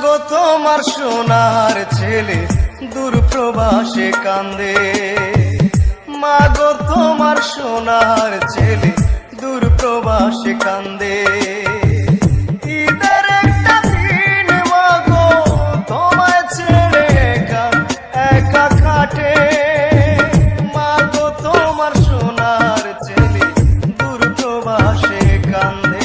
গো তোমার সোনার ছেলে দূর প্রবাসে কান্দে, মা গো তোমার সোনার ছেলে দূর প্রবাসে কান্দে। ঈদের একটা দিন মা গো তোমায় ছেড়ে একা একা কাটে, মা গো তোমার সোনার ছেলে দূর প্রবাসে কান্দে।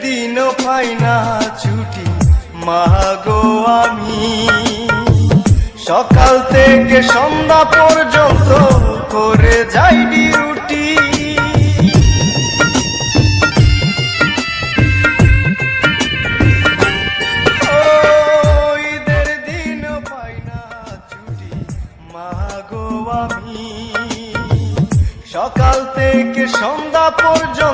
দিনও পাই না ছুটি মা গো আমি, সকাল থেকে সন্ধ্যা পর্যন্ত করে যাই ডিউটি। ঈদের দিনও পাই না ছুটি মা গো আমি, সকাল থেকে সন্ধ্যা পর্যন্ত